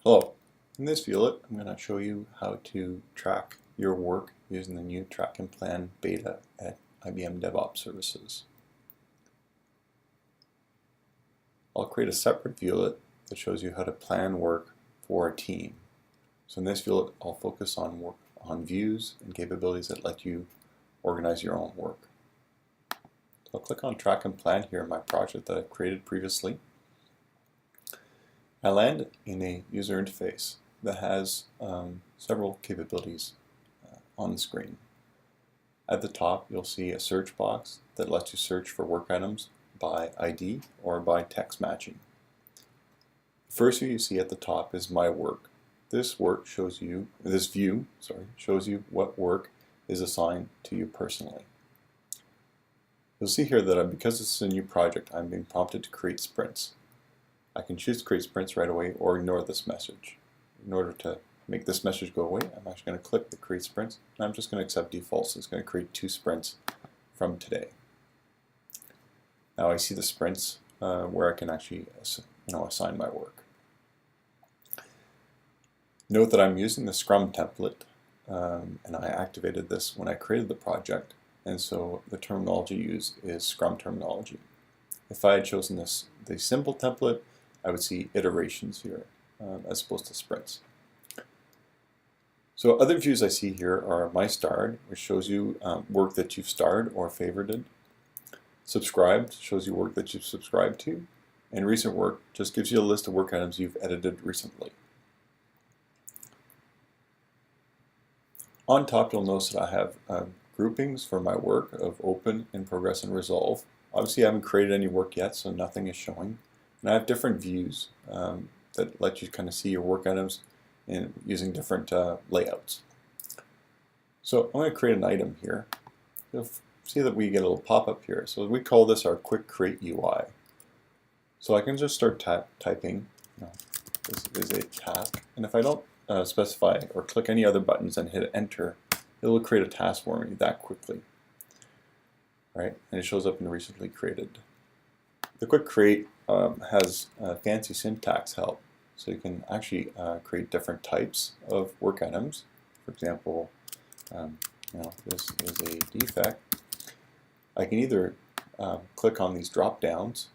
Hello, in this view I'm going to show you how to track your work using the new Track and Plan beta at IBM DevOps Services. I'll create a separate view that shows you how to plan work for a team. So in this view I'll focus on work on views and capabilities that let you organize your own work. So I'll click on Track and Plan here in my project that I've created previously. I land in a user interface that has several capabilities on the screen. At the top you'll see a search box that lets you search for work items by ID or by text matching. The first view you see at the top is My Work. This view shows you what work is assigned to you personally. You'll see here that because this is a new project, I'm being prompted to create sprints. I can choose to create sprints right away or ignore this message. In order to make this message go away, I'm actually going to click the create sprints, and I'm just going to accept defaults. So it's going to create 2 sprints from today. Now I see the sprints where I can actually assign my work. Note that I'm using the Scrum template, and I activated this when I created the project, and so the terminology used is Scrum terminology. If I had chosen the simple template, I would see iterations here as opposed to sprints. So other views I see here are My Starred, which shows you work that you've starred or favorited. Subscribed shows you work that you've subscribed to. And Recent Work just gives you a list of work items you've edited recently. On top you'll notice that I have groupings for my work of Open, In Progress, and Resolve. Obviously I haven't created any work yet, so nothing is showing. And I have different views that let you kind of see your work items using different layouts. So I'm going to create an item here. You'll see that we get a little pop-up here. So we call this our Quick Create UI. So I can just start typing. This is a task. And if I don't specify or click any other buttons and hit Enter, it will create a task for me that quickly. Right? And it shows up in recently created. The Quick Create has fancy syntax help, so you can actually create different types of work items. For example, this is a defect. I can either click on these drop downs.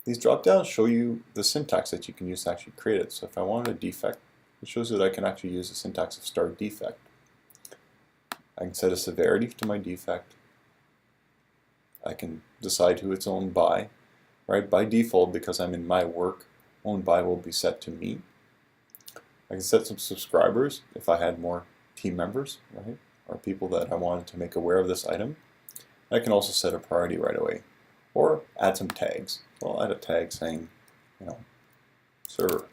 These drop downs show you the syntax that you can use to actually create it. So if I wanted a defect, it shows you that I can actually use the syntax of start defect. I can set a severity to my defect. I can decide who it's owned by. Right? By default, because I'm in My Work, owned by will be set to me. I can set some subscribers if I had more team members, right? Or people that I wanted to make aware of this item. I can also set a priority right away, or add some tags. So I'll add a tag saying, server.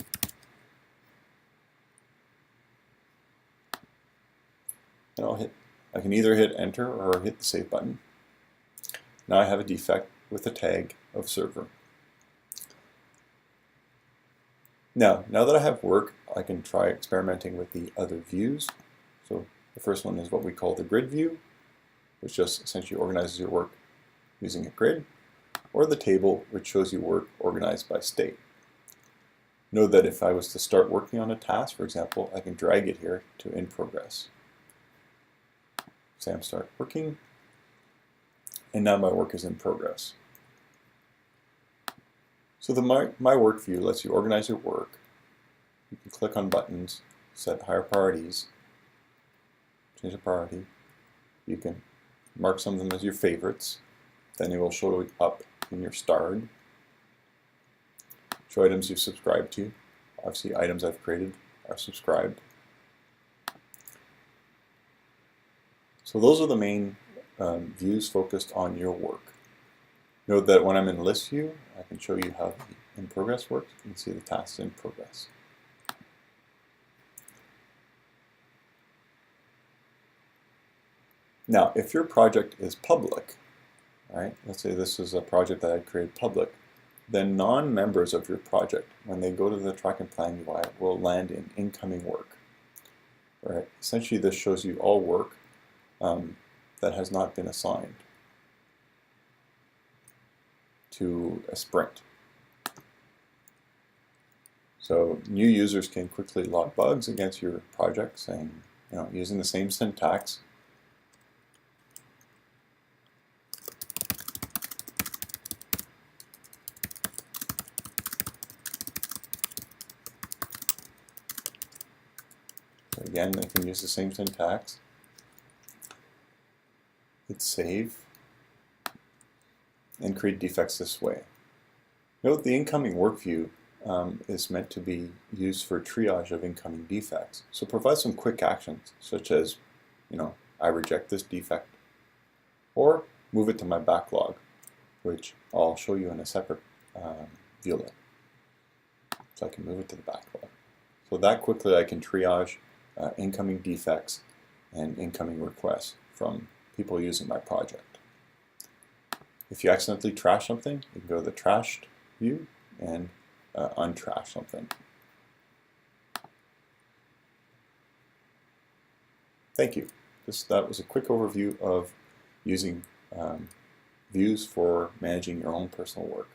And I can either hit Enter or hit the Save button. Now I have a defect with a tag of server. Now that I have work, I can try experimenting with the other views. So the first one is what we call the grid view, which just essentially organizes your work using a grid, or the table, which shows you work organized by state. Note that if I was to start working on a task, for example, I can drag it here to In Progress. Say I'm start working, and now my work is in progress. So the My Work view lets you organize your work. You can click on buttons, set higher priorities, change the priority. You can mark some of them as your favorites. Then it will show up in your starred. Show items you've subscribed to. Obviously items I've created are subscribed. So those are the main views focused on your work. Note that when I'm in List View, I can show you how the In Progress works. You can see the tasks in progress. Now, if your project is public, right? Let's say this is a project that I created public, then non-members of your project, when they go to the Track and Plan UI, will land in incoming work. Right? Essentially, this shows you all work that has not been assigned to a sprint. So new users can quickly log bugs against your project, saying, using the same syntax. So again, they can use the same syntax. Hit save and create defects this way. Note the incoming work view is meant to be used for triage of incoming defects. So provide some quick actions, such as, I reject this defect, or move it to my backlog, which I'll show you in a separate viewer. So I can move it to the backlog. So that quickly I can triage incoming defects and incoming requests from people using my project. If you accidentally trash something, you can go to the trashed view and untrash something. Thank you. That was a quick overview of using views for managing your own personal work.